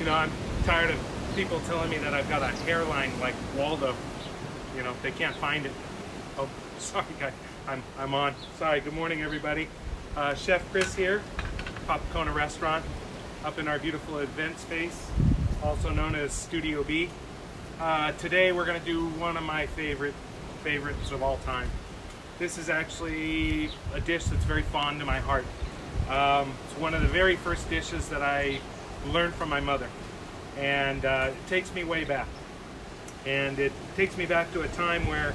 You know, I'm tired of people telling me that I've got a hairline like Waldo. You know, they can't find it. Oh, sorry, guy. I'm on. Sorry. Good morning, everybody. Chef Chris here, Papakona Restaurant, up in our beautiful event space, also known as Studio B. Today we're going to do one of my favorites of all time. This is actually a dish that's very fond to my heart. It's one of the very first dishes that I learned from my mother, and it takes me way back. And it takes me back to a time where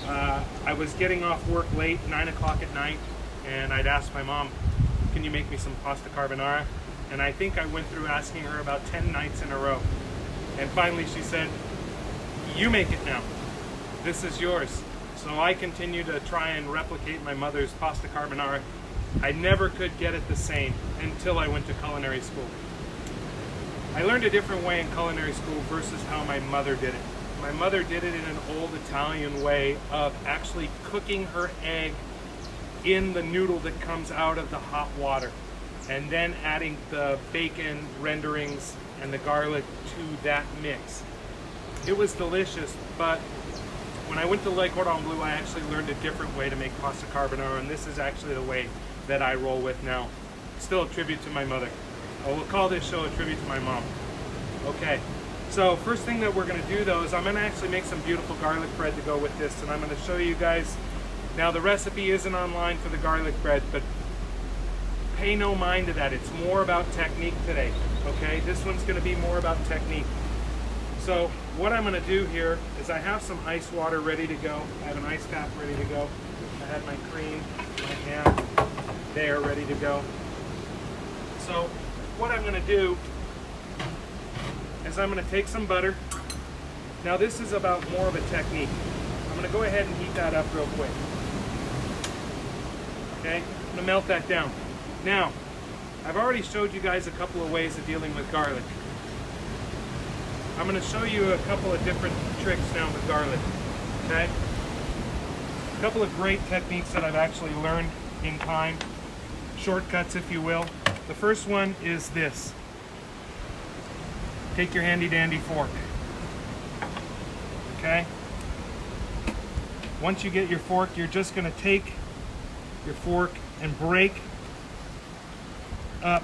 I was getting off work late, 9 o'clock at night, and I'd ask my mom, can you make me some pasta carbonara? And I think I went through asking her about 10 nights in a row. And finally she said, you make it now. This is yours. So I continue to try and replicate my mother's pasta carbonara. I never could get it the same until I went to culinary school. I learned a different way in culinary school versus how my mother did it. My mother did it in an old Italian way of actually cooking her egg in the noodle that comes out of the hot water, and then adding the bacon renderings and the garlic to that mix. It was delicious, but when I went to Le Cordon Bleu, I actually learned a different way to make pasta carbonara, and this is actually the way that I roll with now. Still a tribute to my mother. We'll call this show a tribute to my mom. Okay, so first thing that we're going to do though is I'm going to actually make some beautiful garlic bread to go with this, and I'm going to show you guys. Now the recipe isn't online for the garlic bread, but pay no mind to that. It's more about technique today, okay? This one's going to be more about technique. So what I'm going to do here is I have some ice water ready to go. I have an ice pack ready to go. I had my cream, my ham there ready to go. So what I'm going to do is I'm going to take some butter. Now this is about more of a technique. I'm going to go ahead and heat that up real quick. Okay, I'm going to melt that down. Now, I've already showed you guys a couple of ways of dealing with garlic. I'm going to show you a couple of different tricks now with garlic, okay? A couple of great techniques that I've actually learned in time, shortcuts if you will. The first one is this. Take your handy dandy fork, okay? Once you get your fork, you're just going to take your fork and break up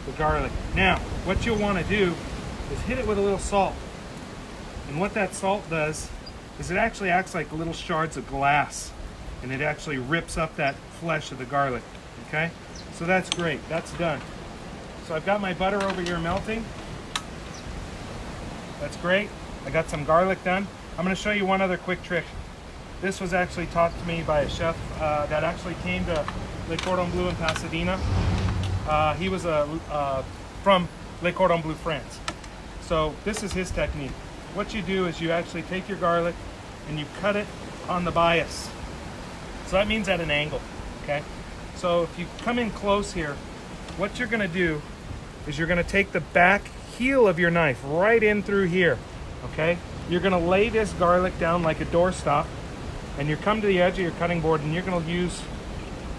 the garlic. Now, what you'll want to do is hit it with a little salt. And what that salt does is it actually acts like little shards of glass, and it actually rips up that flesh of the garlic, okay? So that's great, that's done. So I've got my butter over here melting. That's great. I got some garlic done. I'm going to show you one other quick trick. This was actually taught to me by a chef that actually came to Le Cordon Bleu in Pasadena. He was from Le Cordon Bleu, France. So this is his technique. What you do is you actually take your garlic and you cut it on the bias. So that means at an angle, okay? So if you come in close here, what you're gonna do is you're gonna take the back heel of your knife right in through here, okay? You're gonna lay this garlic down like a doorstop, and you come to the edge of your cutting board and you're gonna use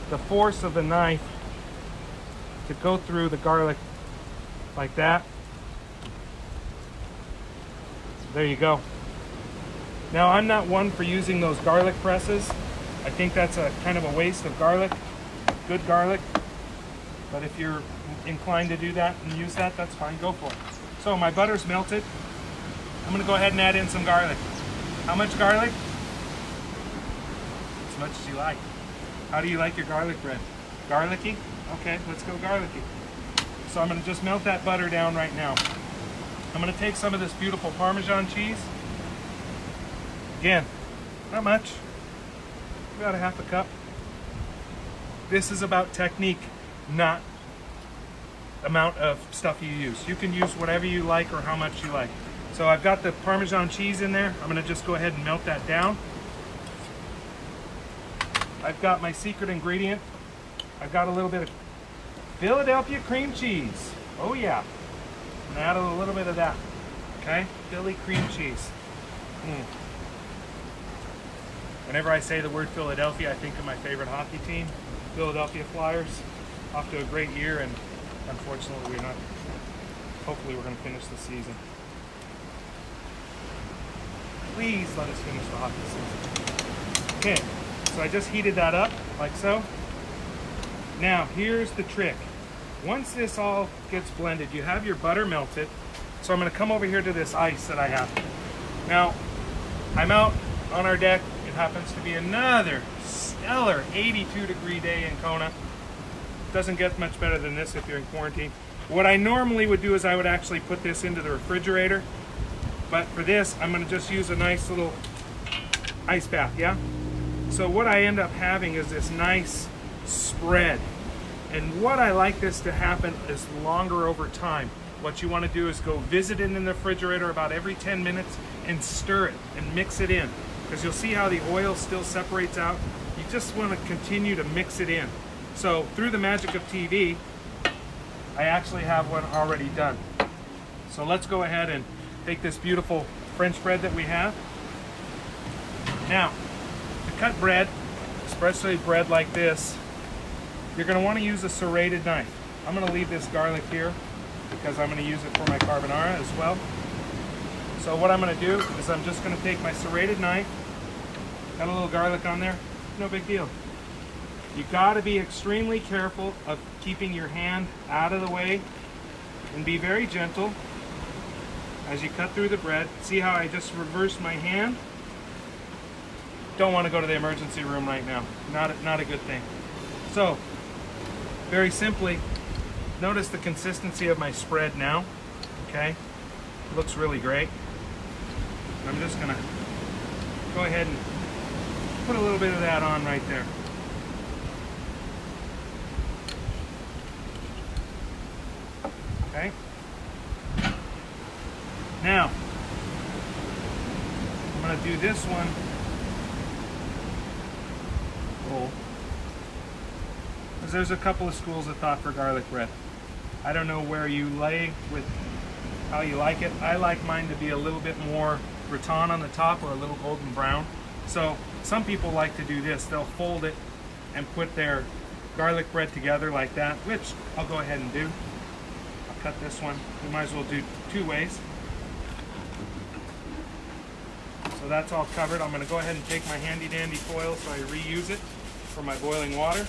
the force of the knife to go through the garlic like that. There you go. Now I'm not one for using those garlic presses. I think that's a kind of a waste of garlic, good garlic. But if you're inclined to do that and use that, that's fine, go for it. So my butter's melted. I'm gonna go ahead and add in some garlic. How much garlic? As much as you like. How do you like your garlic bread? Garlicky? Okay, let's go garlicky. So I'm gonna just melt that butter down right now. I'm gonna take some of this beautiful Parmesan cheese. Again, not much, about a half a cup. This is about technique, not amount of stuff you use. You can use whatever you like or how much you like. So I've got the Parmesan cheese in there. I'm gonna just go ahead and melt that down. I've got my secret ingredient. I've got a little bit of Philadelphia cream cheese. Oh yeah. And add a little bit of that. Okay? Philly cream cheese. Whenever I say the word Philadelphia, I think of my favorite hockey team, Philadelphia Flyers. Off to a great year, and unfortunately we're not Hopefully we're going to finish the season. Please let us finish the hockey season. Okay, so I just heated that up like so. Now here's the trick. Once this all gets blended, you have your butter melted. So I'm going to come over here to this ice that I have. Now, I'm out on our deck. It happens to be another stellar 82-degree day in Kona. Doesn't get much better than this if you're in quarantine. What I normally would do is I would actually put this into the refrigerator. But for this, I'm going to just use a nice little ice bath, yeah? So what I end up having is this nice spread. And what I like this to happen is longer over time. What you want to do is go visit it in the refrigerator about every 10 minutes and stir it and mix it in. Because you'll see how the oil still separates out. You just want to continue to mix it in. So through the magic of TV, I actually have one already done. So let's go ahead and take this beautiful French bread that we have. Now, to cut bread, especially bread like this, you're going to want to use a serrated knife. I'm going to leave this garlic here because I'm going to use it for my carbonara as well. So what I'm going to do is I'm just going to take my serrated knife, got a little garlic on there, no big deal. You got to be extremely careful of keeping your hand out of the way and be very gentle as you cut through the bread. See how I just reversed my hand? Don't want to go to the emergency room right now. Not a good thing. So, very simply, notice the consistency of my spread now. Okay? Looks really great. I'm just going to go ahead and put a little bit of that on right there. Okay? Now, I'm going to do this one. Because there's a couple of schools of thought for garlic bread. I don't know where you lay with how you like it. I like mine to be a little bit more gratin on the top or a little golden brown. So some people like to do this. They'll fold it and put their garlic bread together like that, which I'll go ahead and do. I'll cut this one. We might as well do two ways. So that's all covered. I'm going to go ahead and take my handy dandy foil so I reuse it for my boiling water.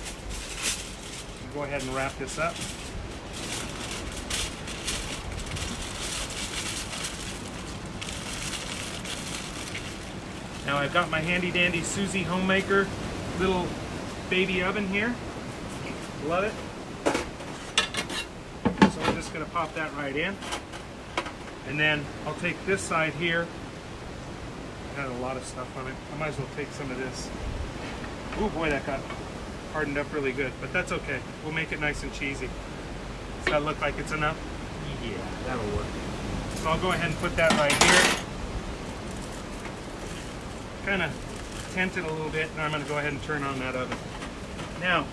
I'll go ahead and wrap this up. Now I've got my handy dandy Susie Homemaker little baby oven here. Love it. So I'm just going to pop that right in. And then I'll take this side here. Had a lot of stuff on it. I might as well take some of this. Oh boy, that got hardened up really good, but that's okay. We'll make it nice and cheesy. Does that look like it's enough? Yeah, that'll work. So I'll go ahead and put that right here. Kind of tent it a little bit, and I'm going to go ahead and turn on that oven. Now,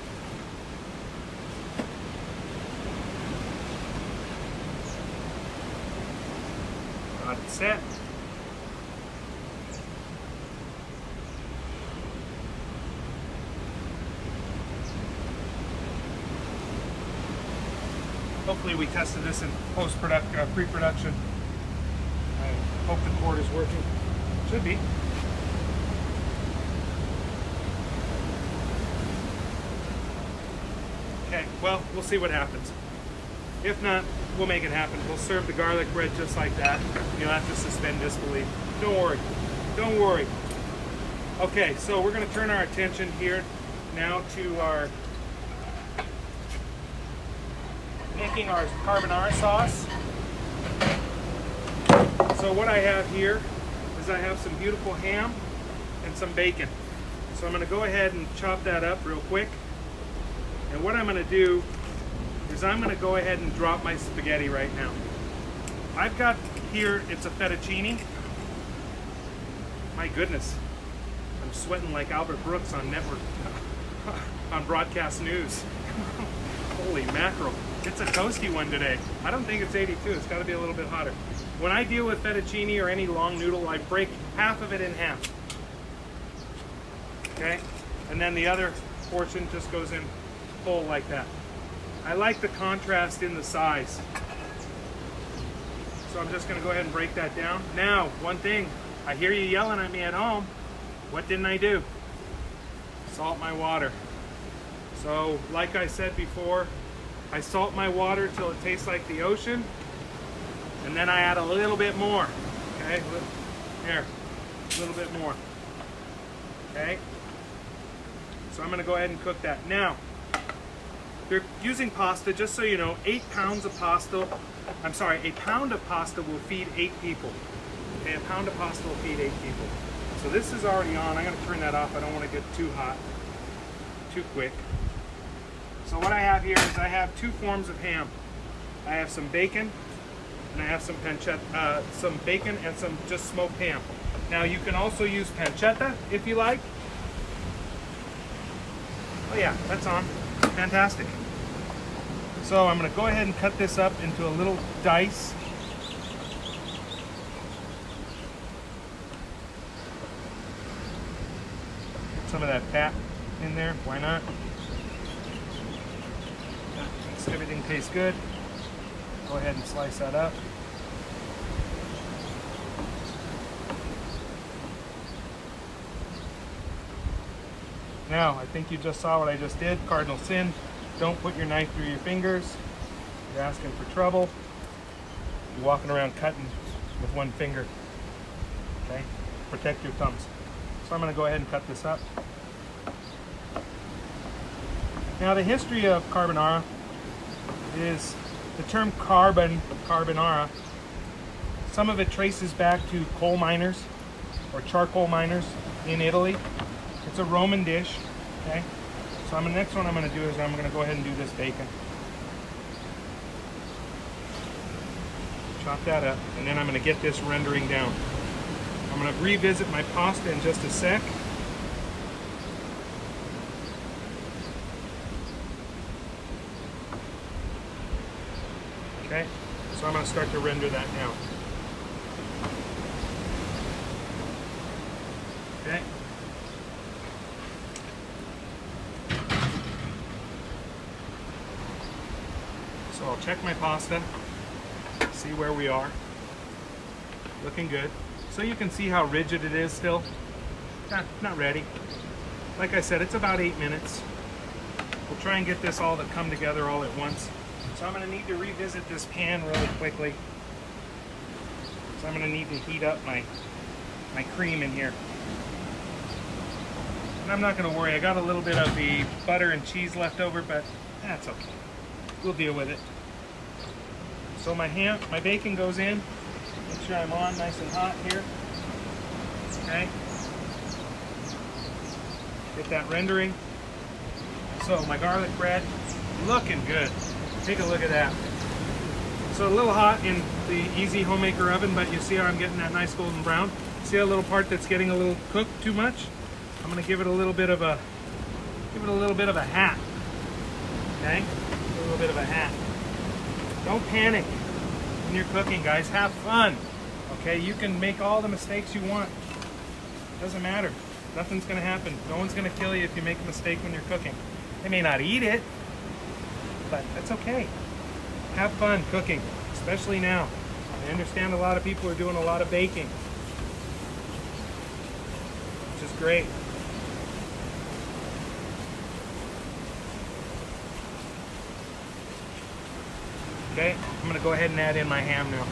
got it set. Hopefully we tested this in pre-production. I hope the cord is working. Should be. Okay, well, we'll see what happens. If not, we'll make it happen. We'll serve the garlic bread just like that. You'll have to suspend disbelief. Don't worry. Don't worry. Okay, so we're going to turn our attention here now to our making our carbonara sauce. So what I have here is I have some beautiful ham and some bacon. So I'm going to go ahead and chop that up real quick. And what I'm going to do is I'm going to go ahead and drop my spaghetti right now. I've got here, it's a fettuccine. My goodness, I'm sweating like Albert Brooks on network, on broadcast news. Holy mackerel. It's a toasty one today. I don't think it's 82. It's got to be a little bit hotter. When I deal with fettuccine or any long noodle, I break half of it in half. Okay? And then the other portion just goes in whole like that. I like the contrast in the size. So I'm just gonna go ahead and break that down. Now, one thing, I hear you yelling at me at home. What didn't I do? Salt my water. So, like I said before, I salt my water till it tastes like the ocean, and then I add a little bit more. Okay, here, a little bit more. Okay, so I'm gonna go ahead and cook that. Now, if you're using pasta, just so you know, 8 pounds of pasta, I'm sorry, a pound of pasta will feed 8 people. Okay, a pound of pasta will feed 8 people. So this is already on. I'm gonna turn that off. I don't wanna get too hot, too quick. So what I have here is I have 2 forms of ham. I have some bacon, and I have some pancetta, some bacon and some just smoked ham. Now you can also use pancetta if you like. Oh yeah, that's on. Fantastic. So I'm going to go ahead and cut this up into a little dice. Get some of that fat in there. Why not? That makes everything taste good. Go ahead and slice that up. Now, I think you just saw what I just did. Cardinal sin. Don't put your knife through your fingers. You're asking for trouble. You're walking around cutting with one finger. Okay? Protect your thumbs. So I'm going to go ahead and cut this up. Now, the history of carbonara is the term carbonara. Some of it traces back to coal miners or charcoal miners in Italy. It's a Roman dish, okay? So the next one I'm going to do is I'm going to go ahead and do this bacon. Chop that up, and then I'm going to get this rendering down. I'm going to revisit my pasta in just a sec. Okay, so I'm going to start to render that now. Okay. So I'll check my pasta, see where we are. Looking good. So you can see how rigid it is still. Not ready. Like I said, it's about 8 minutes. We'll try and get this all to come together all at once. So I'm going to need to revisit this pan really quickly. So I'm going to need to heat up my cream in here. And I'm not going to worry. I got a little bit of the butter and cheese left over, but that's okay. We'll deal with it. So my bacon goes in. Make sure I'm on nice and hot here. Okay. Get that rendering. So my garlic bread, looking good. Take a look at that. So a little hot in the easy homemaker oven, but you see how I'm getting that nice golden brown. See a little part that's getting a little cooked too much? I'm going to give it a little bit of a hat. Okay? A little bit of a hat. Don't panic when you're cooking, guys. Have fun. Okay? You can make all the mistakes you want. Doesn't matter. Nothing's going to happen. No one's going to kill you if you make a mistake when you're cooking. They may not eat it, but that's okay. Have fun cooking, especially now. I understand a lot of people are doing a lot of baking, which is great. Okay, I'm going to go ahead and add in my ham now.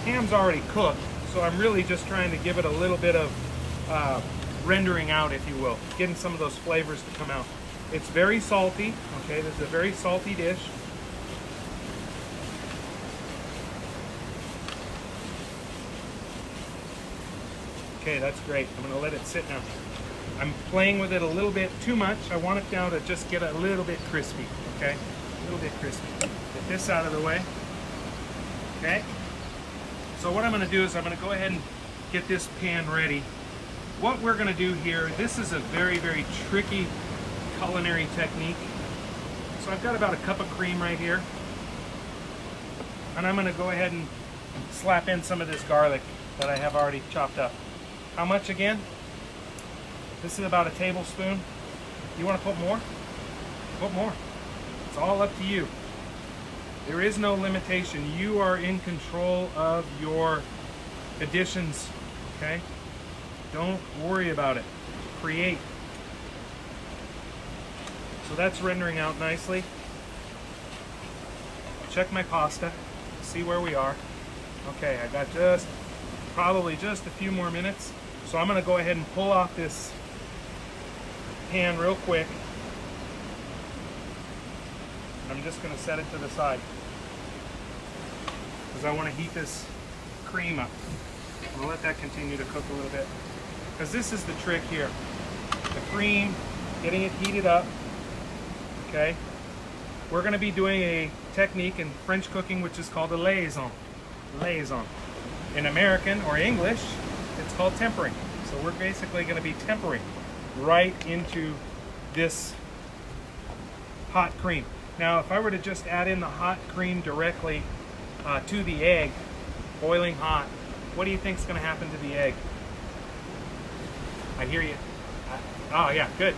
Ham's already cooked, so I'm really just trying to give it a little bit of rendering out, if you will, getting some of those flavors to come out. It's very salty, okay, this is a very salty dish. Okay, that's great. I'm going to let it sit now. I'm playing with it a little bit too much. I want it now to just get a little bit crispy, okay? A little bit crispy. Get this out of the way, okay? So what I'm going to do is I'm going to go ahead and get this pan ready. What we're going to do here, this is a very, very tricky culinary technique. So I've got about a cup of cream right here. And I'm going to go ahead and slap in some of this garlic that I have already chopped up. How much again? This is about a tablespoon. You want to put more? Put more. It's all up to you. There is no limitation. You are in control of your additions, okay? Don't worry about it. Create. So that's rendering out nicely. Check my pasta, see where we are. Okay, I got probably just a few more minutes. So I'm gonna go ahead and pull off this pan real quick. I'm just gonna set it to the side because I wanna heat this cream up. I'm gonna let that continue to cook a little bit because this is the trick here. The cream, getting it heated up, okay? We're gonna be doing a technique in French cooking which is called a liaison. Liaison. In American or English, it's called tempering. So we're basically gonna be tempering right into this hot cream. Now, if I were to just add in the hot cream directly to the egg, boiling hot, what do you think is going to happen to the egg? I hear you. Oh, yeah, good.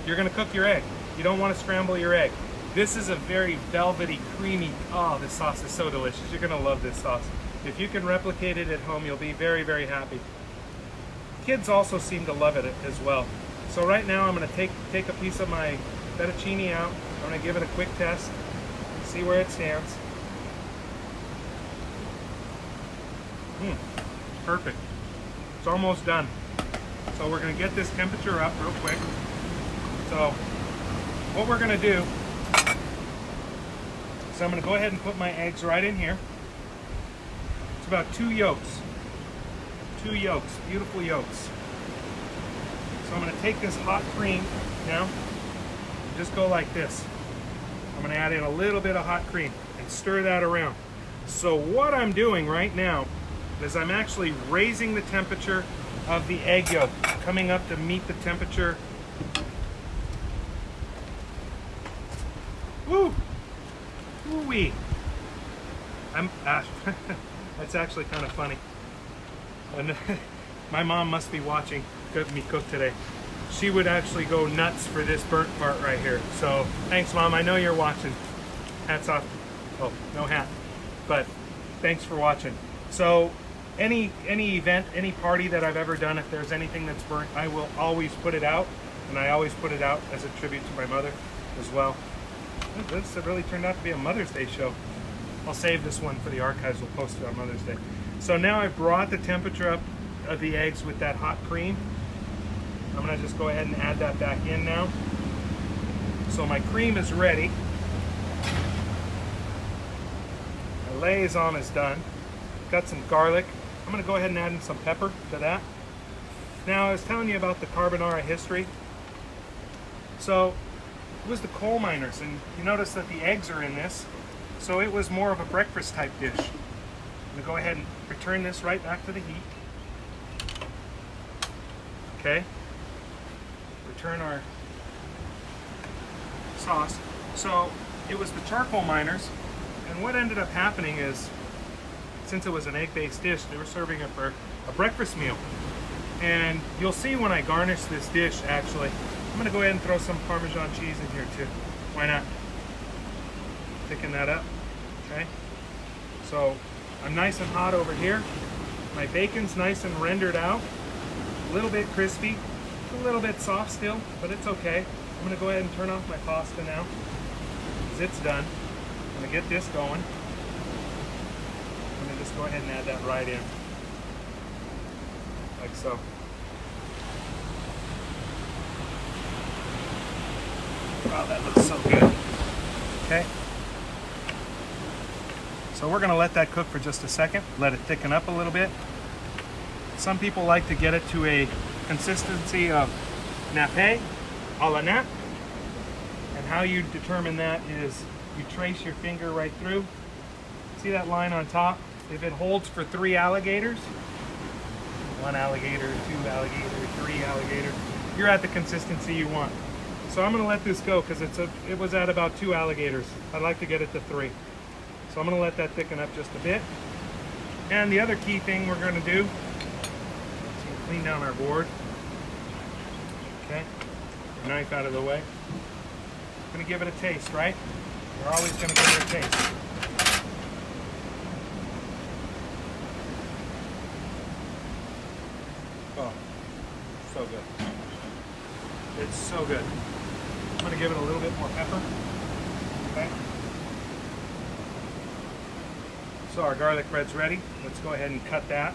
You're going to cook your egg. You don't want to scramble your egg. This is a very velvety, creamy, oh, this sauce is so delicious. You're going to love this sauce. If you can replicate it at home, you'll be very, very happy. Kids also seem to love it as well. So right now, I'm going to take a piece of my fettuccine out. I'm going to give it a quick test, see where it stands. Perfect. It's almost done. So we're going to get this temperature up real quick. So what we're going to do, so I'm going to go ahead and put my eggs right in here. It's about 2 yolks. 2 yolks, beautiful yolks. So I'm going to take this hot cream now, just go like this. I'm going to add in a little bit of hot cream and stir that around. So what I'm doing right now is I'm actually raising the temperature of the egg yolk, coming up to meet the temperature. Woo! Woo-wee! That's actually kind of funny. And my mom must be watching me cook today. She would actually go nuts for this burnt part right here. So thanks, Mom. I know you're watching. Hats off. Oh, no hat. But thanks for watching. So any event, any party that I've ever done, if there's anything that's burnt, I will always put it out. And I always put it out as a tribute to my mother as well. This really turned out to be a Mother's Day show. I'll save this one for the archives. We'll post it on Mother's Day. So now I've brought the temperature up of the eggs with that hot cream. I'm going to just go ahead and add that back in now. So my cream is ready. My liaison is done. Got some garlic. I'm going to go ahead and add in some pepper to that. Now, I was telling you about the carbonara history. So it was the coal miners, and you notice that the eggs are in this. So it was more of a breakfast type dish. I'm going to go ahead and return this right back to the heat. Okay. Return our sauce. So it was the charcoal miners, and what ended up happening is, since it was an egg-based dish, they were serving it for a breakfast meal. And you'll see when I garnish this dish, actually, I'm going to go ahead and throw some Parmesan cheese in here too. Why not? Thicken that up. Okay. So I'm nice and hot over here. My bacon's nice and rendered out. A little bit crispy. A little bit soft still, but it's okay. I'm going to go ahead and turn off my pasta now, because it's done. I'm going to get this going. I'm going to just go ahead and add that right in. Like so. Wow, that looks so good. Okay. So we're going to let that cook for just a second. Let it thicken up a little bit. Some people like to get it to a consistency of nappe, a la nappe. And how you determine that is you trace your finger right through. See that line on top? If it holds for 3 alligators, 1 alligator, 2 alligator, 3 alligator, you're at the consistency you want. So I'm going to let this go because it was at about 2 alligators. I'd like to get it to 3. So I'm going to let that thicken up just a bit. And the other key thing we're going to do, so clean down our board. Okay, our knife out of the way. I'm going to give it a taste, right? We're always going to give it a taste. so good. It's so good. I'm gonna give it a little bit more pepper. Okay. So our garlic bread's ready. Let's go ahead and cut that.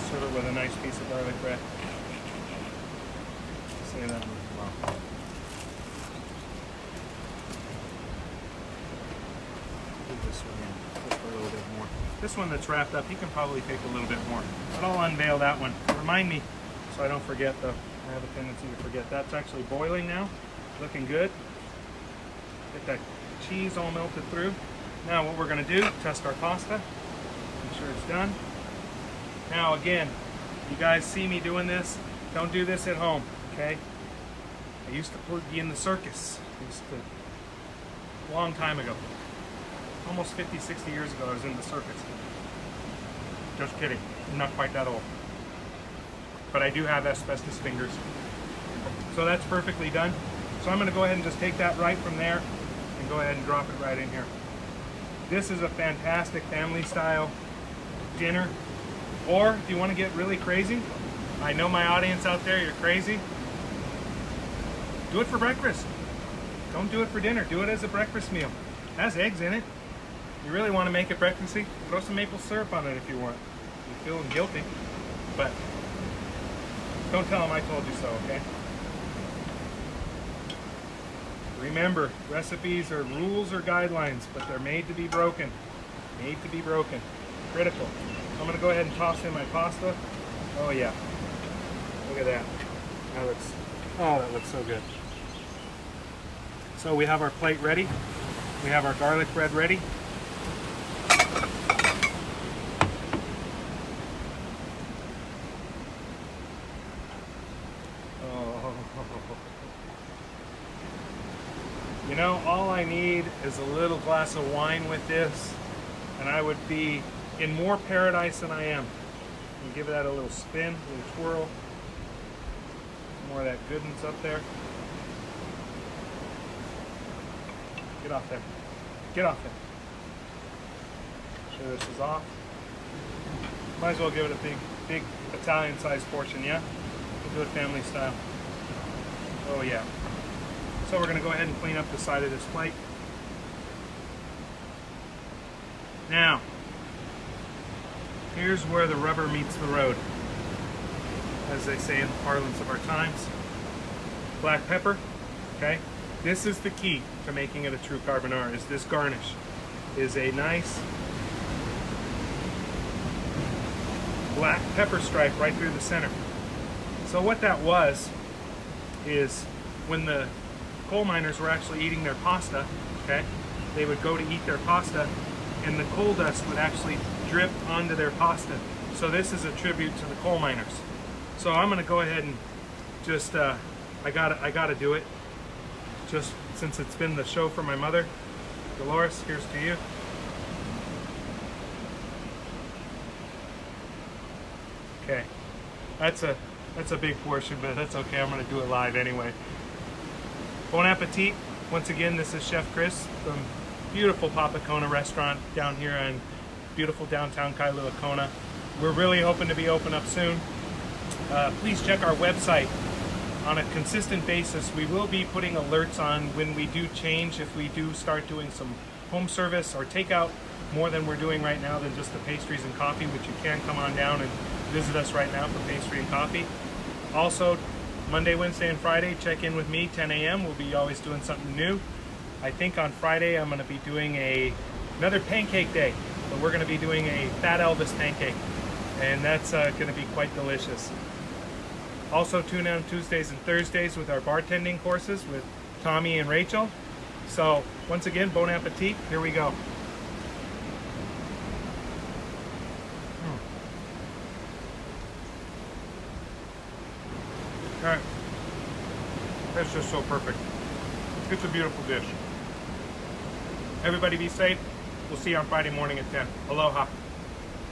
Serve it with a nice piece of garlic bread. Say that well. This one in just for a little bit more. This one that's wrapped up, you can probably take a little bit more. But I'll unveil that one. Remind me so I don't forget though. I have a tendency to forget. That's actually boiling now. Looking good. Get that cheese all melted through. Now what we're going to do, test our pasta. Make sure it's done. Now again, you guys see me doing this. Don't do this at home, okay? I used to be in the circus. A long time ago. Almost 50, 60 years ago I was in the circus. Just kidding. I'm not quite that old. But I do have asbestos fingers. So that's perfectly done. So I'm going to go ahead and just take that right from there and go ahead and drop it right in here. This is a fantastic family style dinner. Or if you want to get really crazy, I know my audience out there, you're crazy. Do it for breakfast. Don't do it for dinner. Do it as a breakfast meal. It has eggs in it. You really want to make it breakfasty? Throw some maple syrup on it if you want. You're feeling guilty, but don't tell them I told you so, okay? Remember, recipes are rules or guidelines, but they're made to be broken. Made to be broken. Critical. So I'm going to go ahead and toss in my pasta. Oh yeah. Look at that. That looks so good. So we have our plate ready. We have our garlic bread ready. You know, all I need is a little glass of wine with this, and I would be in more paradise than I am. And give that a little spin, a little twirl. More of that goodness up there. Get off there. Get off there. Sure this is off. Might as well give it a big Italian-sized portion, yeah? We'll do it family style. Oh yeah. So we're going to go ahead and clean up the side of this plate. Now, here's where the rubber meets the road, as they say in the parlance of our times. Black pepper, okay? This is the key to making it a true carbonara, is this garnish. Is a nice black pepper stripe right through the center. So what that was, is when the coal miners were actually eating their pasta, okay, they would go to eat their pasta and the coal dust would actually drip onto their pasta. So this is a tribute to the coal miners. So I'm gonna go ahead and just I gotta do it, just since it's been the show for my mother. Dolores, here's to you. Okay, that's a big portion, but that's okay. I'm gonna do it live anyway. Bon appetit. Once again, this is Chef Chris from beautiful Papakona restaurant down here in beautiful downtown Kailua Kona. We're really hoping to be open up soon. Please check our website on a consistent basis. We will be putting alerts on when we do change, if we do start doing some home service or takeout more than we're doing right now than just the pastries and coffee, which you can come on down and visit us right now for pastry and coffee. Also, Monday, Wednesday, and Friday, check in with me, 10 a.m. We'll be always doing something new. I think on Friday I'm going to be doing another pancake day, but we're going to be doing a Fat Elvis pancake, and that's going to be quite delicious. Also tune in on Tuesdays and Thursdays with our bartending courses with Tommy and Rachel. So once again, bon appetit. Here we go. All right, that's just so perfect. It's a beautiful dish. Everybody be safe. We'll see you on Friday morning at 10. Aloha.